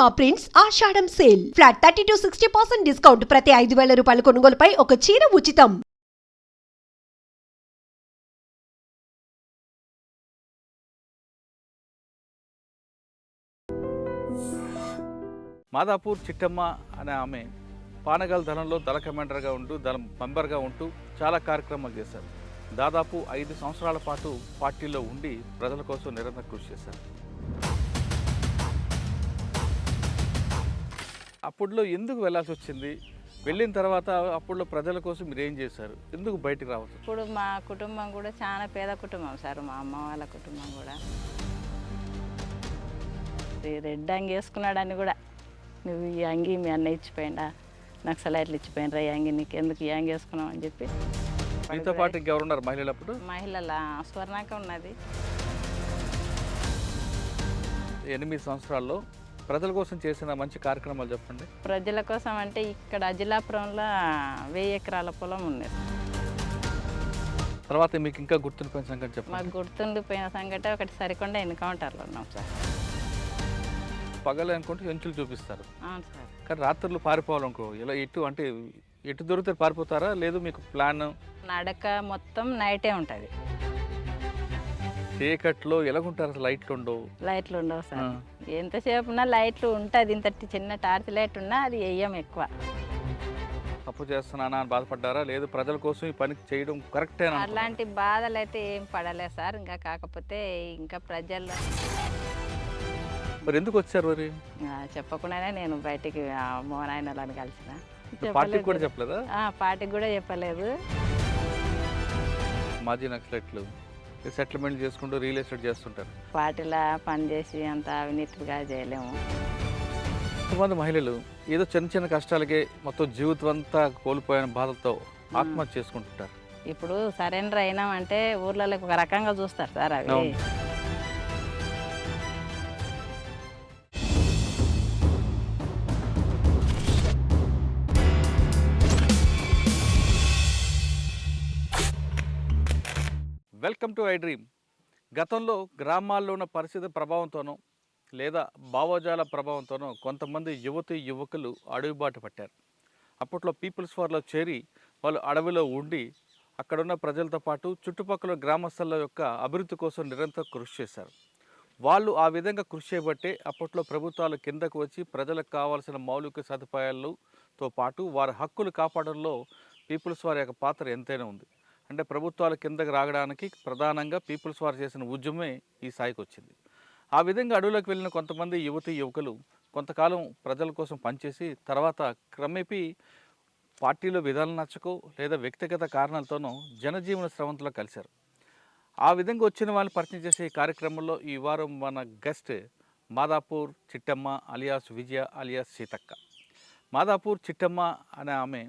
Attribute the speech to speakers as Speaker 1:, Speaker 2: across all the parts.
Speaker 1: Cinema prints ఆషాఢం sale flat 30-60% discount ప్రతి 5,000 రూపాయల కొనుగోలుపై ఒక చీర ఉచితం.
Speaker 2: మాదాపూర్ చిట్టమ్మ అనే ఆమె పానగల్ దళంలో దళ కమాండర్గా ఉంటూ దళం మెంబర్గా ఉంటూ చాలా కార్యక్రమాలు చేశారు. దాదాపు 5 సంవత్సరాల పాటు పార్టీలో ఉండి ప్రజల కోసం నిరంతరం కృషి చేశారు. అప్పుడులో ఎందుకు వెళ్ళాల్సి వచ్చింది? వెళ్ళిన తర్వాత అప్పుడులో ప్రజల కోసం మీరు ఏం చేశారు? ఎందుకు బయటికి రావచ్చు?
Speaker 3: ఇప్పుడు మా కుటుంబం కూడా చాలా పేద కుటుంబం సార్. మా అమ్మ వాళ్ళ కుటుంబం కూడా రెడ్ అంగి వేసుకున్నాడని కూడా, నువ్వు ఈ అంగి మీ అన్న ఇచ్చిపోయిందా, నాకు సలైట్లు ఇచ్చిపోయినరా, ఈ అంగి నీకు ఎందుకు ఈ అంగి వేసుకున్నావు అని చెప్పి.
Speaker 2: మీతో పాటు ఇంకెవరున్నారు మహిళలు? అప్పుడు
Speaker 3: మహిళల స్వర్ణాక ఉన్నది.
Speaker 2: 8 సంవత్సరాల్లో ప్రజల కోసం చేసిన మంచి కార్యక్రమాలు చెప్పండి.
Speaker 3: ప్రజల కోసం అంటే ఇక్కడ అజిలాపురంలో 1000 ఎకరాల పొలం ఉంది.
Speaker 2: తర్వాత మీకు ఇంకా గుర్తుండిపోయిన సంగతి చెప్పండి.
Speaker 3: మాకు గుర్తుండిపోయిన సంగతి ఒకటి సరికొండ ఎన్కౌంటర్లో ఉన్నాం సార్.
Speaker 2: పగలే అనుకుంటే ఎంచులు చూపిస్తారు.
Speaker 3: అవును సార్.
Speaker 2: కానీ రాత్రులు పారిపోవాలనుకో, ఇలా ఎటు దొరికితే పారిపోతారా? లేదు మీకు ప్లాన్?
Speaker 3: నడక మొత్తం నైటే ఉంటుంది.
Speaker 2: చీకట్లో ఎలాగుంటారు? అసలు లైట్లు ఉండవు.
Speaker 3: లైట్లు ఉండవు సార్. ఎంతసేపు ఉన్నా లైట్లు ఉంటుంది. ఇంత చిన్న టార్చ్ లైట్ ఉన్నా అది వేయం ఎక్కువ.
Speaker 2: తప్పు చేస్తున్నానా అని బాధపడ్డారా? లేదు ప్రజల కోసం ఈ పని చేయడం కరెక్టేనా?
Speaker 3: అలాంటి బాధలు అయితే ఏం పడలేదు సార్. ఇంకా కాకపోతే ఇంకా ప్రజల్లో
Speaker 2: మరి ఎందుకు వచ్చారు? మరి
Speaker 3: చెప్పకుండానే నేను బయటికి మోనాయనలను కలిసిన.
Speaker 2: పార్టీకి కూడా చెప్పలేదా?
Speaker 3: పార్టీకి కూడా చెప్పలేదు.
Speaker 2: మాజీ నక్సలైట్లు సెటిల్మెంట్ చేసుకుంటూ రియల్ ఎస్టేట్ చేస్తుంటారు.
Speaker 3: పార్టీలో పనిచేసి అంత అవినీతిగా చేయలేము.
Speaker 2: కొంతమంది మహిళలు ఏదో చిన్న కష్టాలకే మొత్తం జీవితం అంతా కోల్పోయిన బాధలతో ఆత్మహత్య చేసుకుంటుంటారు.
Speaker 3: ఇప్పుడు సరెండర్ అయినామంటే ఊర్లలో ఒక రకంగా చూస్తారు సార్. అవి
Speaker 2: వెల్కమ్ టు ఐ డ్రీమ్. గతంలో గ్రామాల్లో ఉన్న పరిస్థితి ప్రభావంతోనో లేదా భావజాల ప్రభావంతోనో కొంతమంది యువకులు అడవిబాట పట్టారు. అప్పట్లో పీపుల్స్ వార్లో చేరి వాళ్ళు అడవిలో ఉండి అక్కడున్న ప్రజలతో పాటు చుట్టుపక్కల గ్రామస్తుల యొక్క అభివృద్ధి కోసం నిరంతరం కృషి చేశారు. వాళ్ళు ఆ విధంగా కృషి చేయబట్టే అప్పట్లో ప్రభుత్వాలు కిందకు వచ్చి ప్రజలకు కావాల్సిన మౌలిక సదుపాయాలతో పాటు వారి హక్కులు కాపాడంలో పీపుల్స్ వారి యొక్క పాత్ర ఎంతైనా ఉంది. అంటే ప్రభుత్వాల కిందకి రాగడానికి ప్రధానంగా పీపుల్స్ వార్ చేసిన ఉద్యమే ఈ స్థాయికి వచ్చింది. ఆ విధంగా అడవులకు వెళ్ళిన కొంతమంది యువకులు కొంతకాలం ప్రజల కోసం పనిచేసి తర్వాత క్రమేపీ పార్టీలో విధానం నచ్చకో లేదా వ్యక్తిగత కారణాలతోనో జనజీవన స్రవంతిలో కలిశారు. ఆ విధంగా వచ్చిన వాళ్ళని పరిచయం చేసే ఈ కార్యక్రమంలో ఈ వారం మన గెస్ట్ మాదాపూర్ చిట్టమ్మ అలియాస్ విజయ అలియాస్ సీతక్క. మాదాపూర్ చిట్టమ్మ అనే ఆమె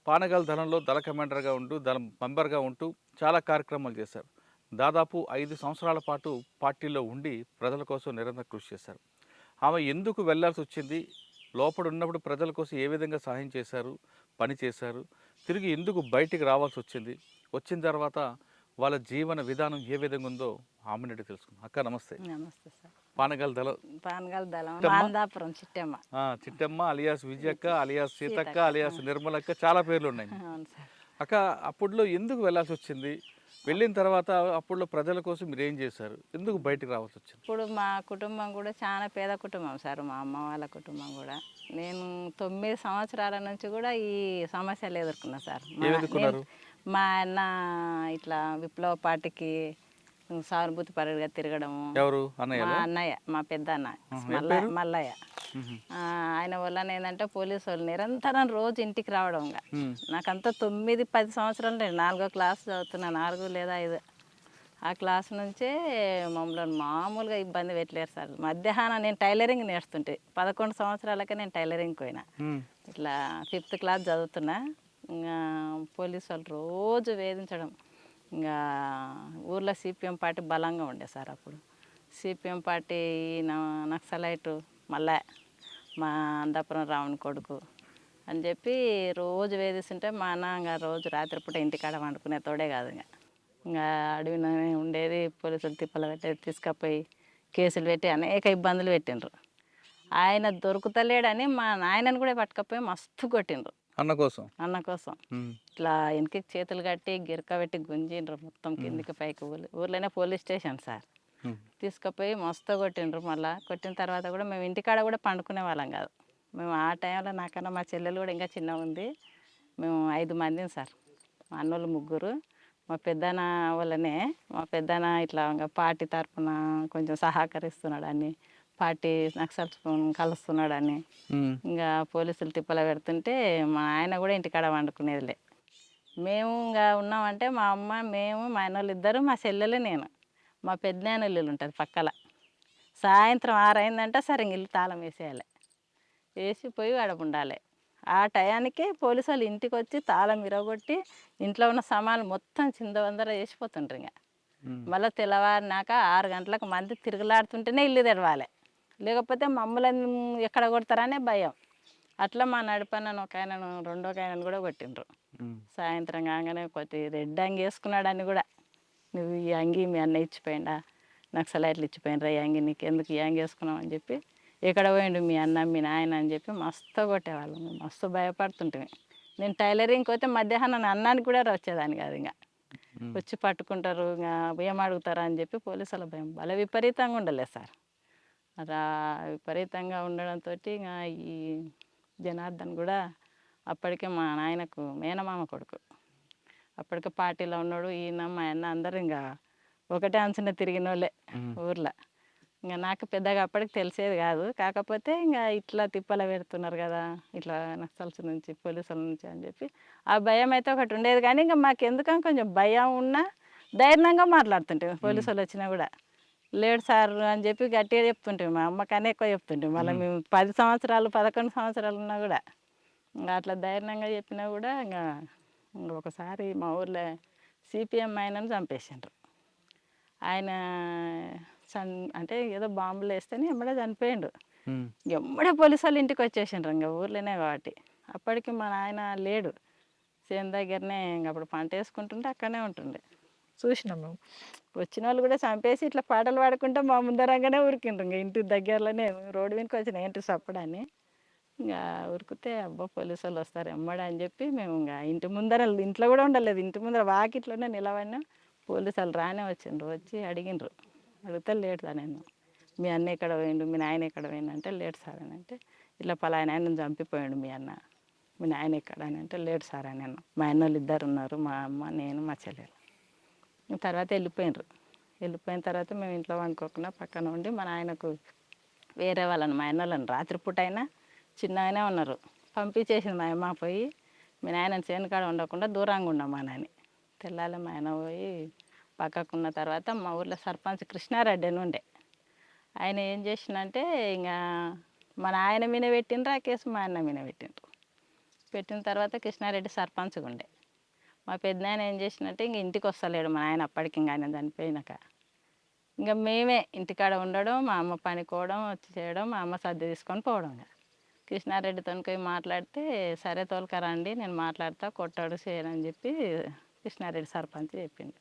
Speaker 2: పానగల్ దళంలో దళ కమాండర్గా ఉంటూ దళం మెంబర్గా ఉంటూ చాలా కార్యక్రమాలు చేశారు. దాదాపు 5 సంవత్సరాల పాటు పార్టీలో ఉండి ప్రజల కోసం నిరంతరం కృషి చేశారు. ఆమె ఎందుకు వెళ్లాల్సి వచ్చింది, లోపల ఉన్నప్పుడు ప్రజల కోసం ఏ విధంగా సహాయం చేశారు, పని చేశారు, తిరిగి ఎందుకు బయటికి రావాల్సి వచ్చింది, వచ్చిన తర్వాత వాళ్ళ జీవన విధానం ఏ విధంగా ఉందో ఆమె నుండి తెలుసుకుందాం. అక్క నమస్తే.
Speaker 3: నమస్తే సార్.
Speaker 2: పానగల్ దళం
Speaker 3: Chittamma
Speaker 2: Chittamma alias Vijayakka alias Seethakka alias Nirmalakka చాలా పేర్లు ఉన్నాయి. అక్క అప్పుడులో ఎందుకు వెళ్ళాల్సి వచ్చింది? వెళ్ళిన తర్వాత అప్పుడులో ప్రజల కోసం మీరు ఏం చేశారు? ఎందుకు బయటికి రావాల్సి వచ్చింది?
Speaker 3: ఇప్పుడు మా కుటుంబం కూడా చాలా పేద కుటుంబం సార్. మా అమ్మ వాళ్ళ కుటుంబం కూడా నేను 9 సంవత్సరాల నుంచి కూడా ఈ సమస్యలు ఎదుర్కొన్నా సార్. మా అన్న ఇట్లా విప్లవ పార్టీకి సానుభూతి పరుడుగా తిరగడము.
Speaker 2: ఎవరు?
Speaker 3: మా అన్నయ్య, మా పెద్ద అన్న మల్లయ్య. ఆయన వల్ల ఏంటంటే పోలీసు వాళ్ళు నిరంతరం రోజు ఇంటికి రావడం. నాకంతా 9-10 సంవత్సరాలు నేను 4వ క్లాస్ చదువుతున్నా, 4 లేదా 5. ఆ క్లాస్ నుంచే మమ్మల్ని మామూలుగా ఇబ్బంది పెట్టలేరు సార్. మధ్యాహ్నం నేను టైలరింగ్ నేర్చుతుంటే 11 సంవత్సరాలకే నేను టైలరింగ్ పోయినా. ఇట్లా 5th క్లాస్ చదువుతున్నా. ఇంకా పోలీసు వాళ్ళు రోజు వేధించడం. ఇంకా ఊర్లో సిపిఎం పార్టీ బలంగా ఉండే సార్. అప్పుడు సిపిఎం పార్టీ నక్సలైటు మళ్ళా మా అందాపురం రావణ్ కొడుకు అని చెప్పి రోజు వేధిస్తుంటే మా అన్న ఇంకా రోజు రాత్రిపూట ఇంటికాడ వండుకునే తోడే కాదు. ఇంకా అడవిలోనే ఉండేది. పోలీసులు తిప్పలు పెట్టేది, తీసుకపోయి కేసులు పెట్టి అనేక ఇబ్బందులు పెట్టిండ్రు. ఆయన దొరుకుతలేడని మా నాయనని కూడా పట్టుకపోయి మస్తు కొట్టిండ్రు
Speaker 2: అన్న కోసం.
Speaker 3: అన్న కోసం. ఇట్లా వెనక్కి చేతులు కట్టి గిరక పెట్టి గుంజిండ్రు మొత్తం కిందికి పైకి. ఊర్లోనే పోలీస్ స్టేషన్ సార్. తీసుకుపోయి మస్తు కొట్టిండ్రు. మళ్ళీ కొట్టిన తర్వాత కూడా మేము ఇంటికాడ కూడా పండుకునే వాళ్ళం కాదు. మేము ఆ టైంలో నాకన్నా మా చెల్లెలు కూడా ఇంకా చిన్న ఉంది. మేము 5 మందిని సార్. మా అన్నోళ్ళు 3, మా పెద్దన్న వాళ్ళనే. మా పెద్దన్న ఇట్లా ఇంకా పార్టీ తరఫున కొంచెం సహకరిస్తున్నాడని, పార్టీ నక్సల్స్ కలుస్తున్నాడని ఇంకా పోలీసులు తిప్పల పెడుతుంటే మా ఆయన కూడా ఇంటికాడ వండుకునేదిలే. మేము ఇంకా ఉన్నామంటే మా అమ్మ, మేము, మా అన్నోళ్ళు 2, మా చెల్లెలు, నేను. మా పెద్దనాన్న ఇల్లు ఉంటుంది పక్కల. సాయంత్రం 6 అయిందంటే సరే ఇంక ఇల్లు తాళం వేసేయాలి. వేసిపోయి ఆడ ఉండాలి. ఆ టయానికి పోలీసు వాళ్ళు ఇంటికి వచ్చి తాళం విరగొట్టి ఇంట్లో ఉన్న సామాన్లు మొత్తం చిందవందర వేసిపోతుండ్రు. ఇంకా మళ్ళీ తెల్లవారినాక 6 గంటలకు మంది తిరుగులాడుతుంటేనే ఇల్లు తెరవాలి, లేకపోతే మమ్మల్ని ఎక్కడ కొడతారనే భయం. అట్లా మా నడిపన్నను ఒక ఆయనను, రెండో ఆయనను కూడా కొట్టిండ్రు. సాయంత్రం కాగానే కొద్ది రెడ్ అంగి వేసుకున్నాడని కూడా, నువ్వు ఈ అంగి మీ అన్న ఇచ్చిపోయిండా, నక్సలైట్లు ఇచ్చిపోయినరా ఈ అంగి, నీకు ఎందుకు ఈ అంగి వేసుకున్నావు అని చెప్పి, ఎక్కడ పోయిండు మీ అన్న మీ నాయన అని చెప్పి మస్తు కొట్టేవాళ్ళు. మస్తు భయపడుతుంటే నేను టైలరింగ్కి పోతే మధ్యాహ్నం అన్నానికి కూడా వచ్చేదాన్ని కాదు. ఇంకా వచ్చి పట్టుకుంటారు, ఇంకా ఏం అడుగుతారా అని చెప్పి పోలీసుల భయం భలే విపరీతంగా ఉండలేదు సార్. అలా విపరీతంగా ఉండడంతో ఇంకా ఈ జనార్దన్ కూడా అప్పటికే మా నాయనకు మేనమామ కొడుకు. అప్పటికే పార్టీలో ఉన్నాడు. ఈయన మా అన్న అందరూ ఇంకా ఒకటే అంచున తిరిగిన వాళ్ళే ఊర్లో. ఇంకా నాకు పెద్దగా అప్పటికి తెలిసేది కాదు. కాకపోతే ఇంకా ఇట్లా తిప్పల పెడుతున్నారు కదా, ఇట్లా నక్సల్స్ నుంచి పోలీసుల నుంచి అని చెప్పి ఆ భయం అయితే ఒకటి ఉండేది. కానీ ఇంకా మాకు ఎందుకని కొంచెం భయం ఉన్నా ధైర్యంగా మాట్లాడుతుంటే పోలీసు వాళ్ళు వచ్చినా కూడా, లేడు సార్ అని చెప్పి గట్టిగా చెప్తుంటే, మా అమ్మకన్నా ఎక్కువ చెప్తుంటే. మళ్ళీ మేము 10 సంవత్సరాలు 11 సంవత్సరాలు ఉన్నా కూడా ఇంకా అట్లా ధైర్యంగా చెప్పినా కూడా ఇంకా ఒకసారి మా ఊర్లో సిపిఎం ఆయనను చంపేసిండ్రు. ఆయన అంటే ఏదో బాంబులు వేస్తేనే ఎమ్మడే చనిపోయిండు. ఎమ్మడే పోలీసు వాళ్ళు ఇంటికి వచ్చేసిండ్రు ఇంకా ఊర్లోనే కాబట్టి. అప్పటికి మా నాయన లేడు, చేను దగ్గరనే ఇంక అప్పుడు పంట వేసుకుంటుంటే అక్కడనే ఉంటుండే. చూసినాం మేము. వచ్చిన వాళ్ళు కూడా చంపేసి ఇట్లా పాటలు పాడుకుంటే మా ముందరంగానే ఉరికిండ్రు. ఇంకా ఇంటి దగ్గరలోనే రోడ్డు వెనుక వచ్చిన ఏంటి సప్పుడని ఇంకా ఉరికితే అబ్బా పోలీసు వాళ్ళు వస్తారు ఎమ్మడే అని చెప్పి మేము ఇంకా ఇంటి ముందర, ఇంట్లో కూడా ఉండలేదు, ఇంటి ముందర వాకిట్లోనే నిలబడినా. పోలీసు వాళ్ళు రానే వచ్చిండ్రు. వచ్చి అడిగిండ్రు. అడిగితే లేడు సార్, నేను మీ అన్న ఎక్కడ పోయిండు, మీ నాయన ఎక్కడ పోయిండు అంటే లేడు సార్ అని అంటే, ఇట్లా పలానా ఆయన చంపిపోయాడు మీ అన్న, మీ నాయన ఎక్కడ అని అంటే లేడు సార్ అని అన్నాను. మా అన్న వాళ్ళు 2 ఉన్నారు, మా అమ్మ, నేను, మా చెల్లెలు. తర్వాత వెళ్ళిపోయినరు. వెళ్ళిపోయిన తర్వాత మేము ఇంట్లో వండుకోకుండా పక్కన ఉండి మా నాయనకు వేరే వాళ్ళని, మా అన్న వాళ్ళని రాత్రిపూట అయినా చిన్న ఆయనే ఉన్నారు పంపించేసింది మా అమ్మ. పోయి మీ నాయన చేనుకాడ ఉండకుండా దూరంగా ఉన్నాం మా నాయన. తెల్లాలి మా ఆయన పోయి పక్కకున్న తర్వాత మా ఊర్లో సర్పంచ్ కృష్ణారెడ్డి అని ఉండే. ఆయన ఏం చేసిందంటే ఇంకా మా నాయన మీద పెట్టిండ్రు ఆ కేసు, మా అన్న మీద పెట్టిండ్రు. పెట్టిన తర్వాత కృష్ణారెడ్డి సర్పంచ్గా ఉండే. మా పెద్దనాయన ఏం చేసినట్టే ఇంక ఇంటికి వస్తలేడు మా నాయన అప్పటికి, ఇంకా ఆయన చనిపోయినాక. ఇంకా మేమే ఇంటికాడ ఉండడం, మా అమ్మ పనికోవడం, వచ్చి చేయడం, మా అమ్మ సర్ది తీసుకొని పోవడం. కృష్ణారెడ్డితో పోయి మాట్లాడితే సరే తోలుకరండి నేను మాట్లాడతా, కొట్టాడు చేయనని చెప్పి కృష్ణారెడ్డి సర్పంచ్ చెప్పిండు.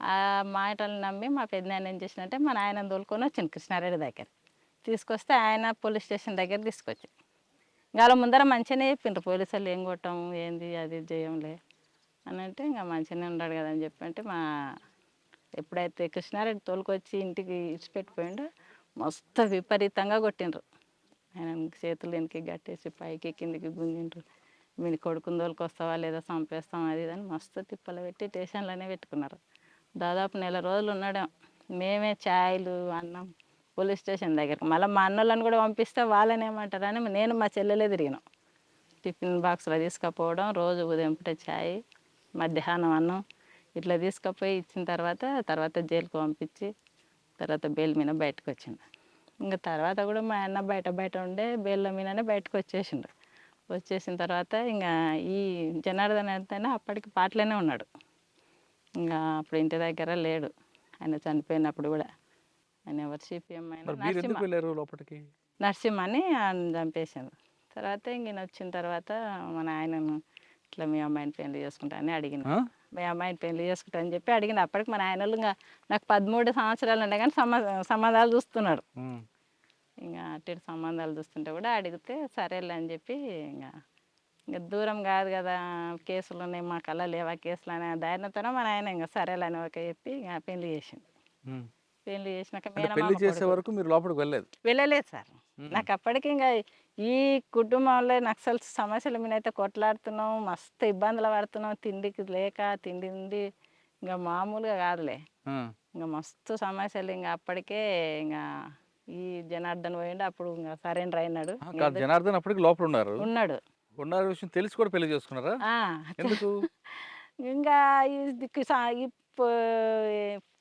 Speaker 3: ఆ మాటలు నమ్మి మా పెద్దనాయన ఏం చేసినట్టే మా నాయన తోలుకొని వచ్చింది కృష్ణారెడ్డి దగ్గర. తీసుకొస్తే ఆయన పోలీస్ స్టేషన్ దగ్గర తీసుకొచ్చి ఇంకా వాళ్ళ ముందర మంచిగానే చెప్పిండ్రు పోలీసు వాళ్ళు, ఏం కొట్టాము ఏంది అది చేయంలే అని అంటే ఇంకా మంచిగానే ఉన్నాడు కదా అని చెప్పి అంటే, మా ఎప్పుడైతే కృష్ణారెడ్డి తోలుకొచ్చి ఇంటికి ఇచ్చిపెట్టిపోయిండో మస్తు విపరీతంగా కొట్టిండ్రు. ఆయన చేతులు వెనక్కి గట్టేసి పైకి కిందికి గుంజిండ్రు. మీ కొడుకుని తోలుకొస్తావా లేదా చంపేస్తాం అది ఇది అని మస్తు తిప్పలు పెట్టి స్టేషన్లోనే పెట్టుకున్నారు. దాదాపు 1 నెల రోజులు ఉన్నాడు. మేమే ఛాయలు అన్నం పోలీస్ స్టేషన్ దగ్గరికి. మళ్ళీ మా అన్నోళ్ళని కూడా పంపిస్తే వాళ్ళని ఏమంటారని నేను మా చెల్లెలే తిరిగినాం. టిఫిన్ బాక్స్లో తీసుకుపోవడం, రోజు ఉదయం పూట ఛాయ్, మధ్యాహ్నం అన్నం ఇట్లా తీసుకుపోయి ఇచ్చిన తర్వాత జైలుకు పంపించి తర్వాత బెయిల్ మీద బయటకు వచ్చిండు. ఇంకా తర్వాత కూడా మా అన్న బయట ఉండే బెయిల్ మీదనే బయటకు వచ్చేసిండు. వచ్చేసిన తర్వాత ఇంకా ఈ జనార్దన్ అయితేనే అప్పటికి పాటలోనే ఉన్నాడు. ఇంకా అప్పుడు ఇంటి దగ్గర లేడు ఆయన చనిపోయినప్పుడు కూడా. ఆయన ఎవరు సిపిఎం అయినా నరసింహ అని ఆయన చంపేసిండు. తర్వాత ఇంక వచ్చిన తర్వాత మన ఆయనను ఇట్లా మీ అమ్మాయిని పెళ్లి చేసుకుంటా అని అడిగిన, మీ అమ్మాయిని పెళ్లి చేసుకుంటా అని చెప్పి అడిగిన. అప్పటికి మన ఆయన వాళ్ళు ఇంకా నాకు 13 సంవత్సరాలు ఉండే కానీ సంబంధాలు చూస్తున్నాడు. ఇంకా అటు ఇటు సంబంధాలు చూస్తుంటే కూడా అడిగితే సరేలే అని చెప్పి ఇంకా దూరం కాదు కదా, కేసులు ఉన్నాయి మా కళ్ళ లేవా కేసులు అనే ధైర్యంతోనే మన ఆయన ఇంకా సరేలే అని ఒక చెప్పి ఇంకా పెళ్లి చేసిండు. పెళ్లి చేసినాక
Speaker 2: పెళ్లి
Speaker 3: మేనమామ
Speaker 2: చేసే వరకు మీరు లోపలికి వెళ్ళలేదు?
Speaker 3: వెళ్ళలేదు సార్. నాకు అప్పటికి ఇంకా ఈ కుటుంబంలో నక్సల్స్ సమస్యల మీద అయితే కొట్లాడుతున్నాం, మస్తు ఇబ్బందులు పడుతున్నాం, తిండికి లేక తిండి ఉంది ఇంకా మామూలుగా కాదులే, ఇంకా మస్తు సమస్యలు. ఇంకా అప్పటికే ఇంకా ఈ జనార్దన్ పోయిండు, అప్పుడు ఇంకా సరెండర్ అయినాడు.
Speaker 2: జనార్దన్ అప్పటికి లోపల ఉన్నారు
Speaker 3: ఉన్నాడు
Speaker 2: ఉన్న విషయం తెలిసి కూడా పెళ్లి చేసుకున్నారా? ఎందుకు?
Speaker 3: ఇంకా ఈ ఈ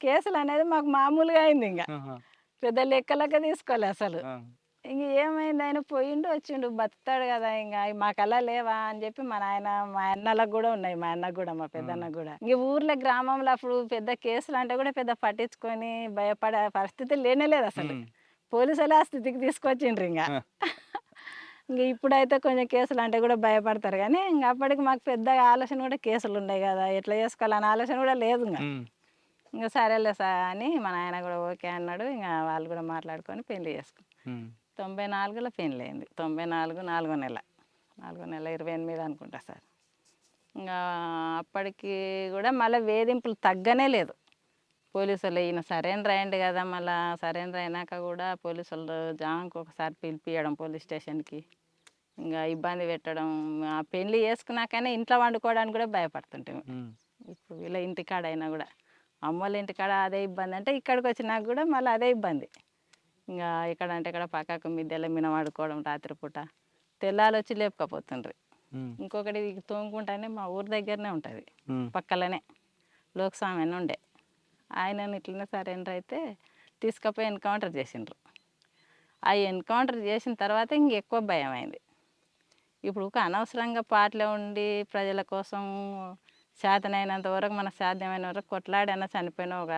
Speaker 3: కేసులు అనేది మాకు మామూలుగా అయింది, ఇంకా పెద్ద లెక్కలెక్క తీసుకోలే అసలు. ఇంక ఏమైంది, ఆయన పోయిండు వచ్చిండు బతాడు కదా, ఇంకా మా కల్లా లేవా అని చెప్పి మా అన్నలకు కూడా ఉన్నాయి, మా అన్నకు కూడా మా పెద్దన్నకు కూడా. ఇంక ఊర్లో గ్రామంలో అప్పుడు పెద్ద కేసులు అంటే కూడా పెద్ద పట్టించుకొని భయపడే పరిస్థితి లేనేలేదు అసలు. పోలీసులు ఆ స్థితికి తీసుకొచ్చిండ్రు. ఇంకా ఇప్పుడైతే కొంచెం కేసులు అంటే కూడా భయపడతారు, కానీ ఇంకా అప్పటికి మాకు పెద్దగా ఆలోచన కూడా కేసులు ఉన్నాయి కదా ఎట్లా చేసుకోవాలనే ఆలోచన కూడా లేదు. ఇంకా సరేలే సార్ అని మా నాయన కూడా ఓకే అన్నాడు. ఇంకా వాళ్ళు కూడా మాట్లాడుకొని పెళ్లి చేసుకున్నాం. 94లో పెళ్ళి అయింది. 94 4వ నెల 28 అనుకుంటా సార్. ఇంకా అప్పటికి కూడా మళ్ళీ వేధింపులు తగ్గనే లేదు. పోలీసులు ఈయన సరెండర్ అయ్యిండు కదా, మళ్ళీ సరెండర్ అయినాక కూడా పోలీసులు జాంకి ఒకసారి పిలిపియడం పోలీస్ స్టేషన్కి, ఇంకా ఇబ్బంది పెట్టడం. ఆ పెళ్ళి చేసుకున్నాకనే ఇంట్లో వండుకోవడానికి కూడా భయపడుతుంటాము. ఇప్పుడు వీళ్ళ ఇంటికాడ అయినా కూడా అమ్మోళ్ళ ఇంటికాడ అదే ఇబ్బంది అంటే ఇక్కడికి వచ్చినాక కూడా మళ్ళీ అదే ఇబ్బంది. ఇంకా ఇక్కడ అంటే ఇక్కడ పక్కకు మిద్దెల మీద వాడుకోవడం, రాత్రిపూట తెల్లాలు వచ్చి లేపుకపోతుండ్రి. ఇంకొకటి తోముకుంటానే మా ఊరి దగ్గరనే ఉంటుంది, పక్కలనే లోకస్వామి అని ఉండే, ఆయనను ఇట్లనే సరెండర్ అయితే తీసుకుపోయి ఎన్కౌంటర్ చేసిండ్రు. ఆ ఎన్కౌంటర్ చేసిన తర్వాత ఇంకెక్కువ భయం అయింది. ఇప్పుడు అనవసరంగా పాటలో ఉండి ప్రజల కోసం చేతనైనంత వరకు మనకు సాధ్యమైన వరకు కొట్లాడైనా చనిపోయిన ఒక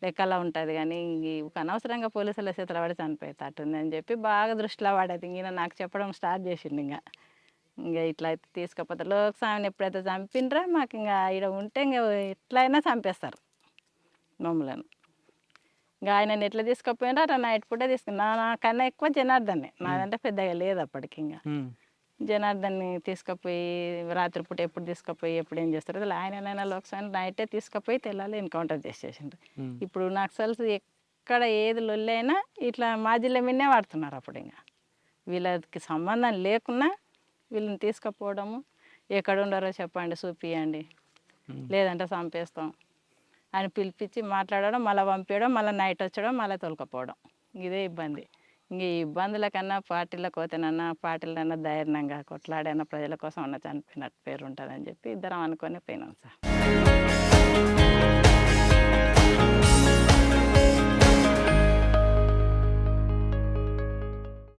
Speaker 3: లెక్కలా ఉంటుంది, కానీ అనవసరంగా పోలీసుల చేతుల పడి చనిపోయేటట్టుంది అని చెప్పి బాగా దృష్టిలో పడేది. ఈయన నాకు చెప్పడం స్టార్ట్ చేసిండు. ఇంకా ఇట్లా అయితే తీసుకపోతే లోకస్వామిని ఎప్పుడైతే చంపిండ్రో మాకు ఇంకా ఇక్కడ ఉంటే ఇంకా ఎట్లయినా చంపేస్తారు మమ్మలను. ఇంకా ఆయన ఎట్లా తీసుకుపోయినా అట్లా నైట్ పూట తీసుకున్నా. నాకన్నా ఎక్కువ జనార్దన్నే, నాదంటే పెద్దగా లేదు అప్పటికి. ఇంకా జనార్దన్ని తీసుకుపోయి రాత్రిపూట ఎప్పుడు తీసుకుపోయి ఎప్పుడు ఏం చేస్తారు అసలు ఆయనైనా లోకస్వామి నైటే తీసుకుపోయి తెల్లాలి ఎన్కౌంటర్ చేసేసిండ్రు. ఇప్పుడు నక్సల్స్ ఎక్కడ ఏది లొల్లైనా ఇట్లా మా జిల్లా మీదనే వాడుతున్నారు. అప్పుడు ఇంకా వీళ్ళకి సంబంధం లేకున్నా వీళ్ళని తీసుకుపోవడము, ఎక్కడ ఉండారో చెప్పండి చూపియండి లేదంటే చంపేస్తాం అని పిలిపించి మాట్లాడడం, మళ్ళీ పంపించడం, మళ్ళీ నైట్ వచ్చడం, మళ్ళీ తోలుకపోవడం. ఇదే ఇబ్బంది. ఇంక ఈ ఇబ్బందుల కన్నా పార్టీలకు పోతేనన్నా పార్టీలన్నా ధైర్యంగా కొట్లాడైనా ప్రజల కోసం అన్న చనిపోయినట్టు పేరు ఉంటుందని చెప్పి ఇద్దరం అనుకొని పోయినాం సార్.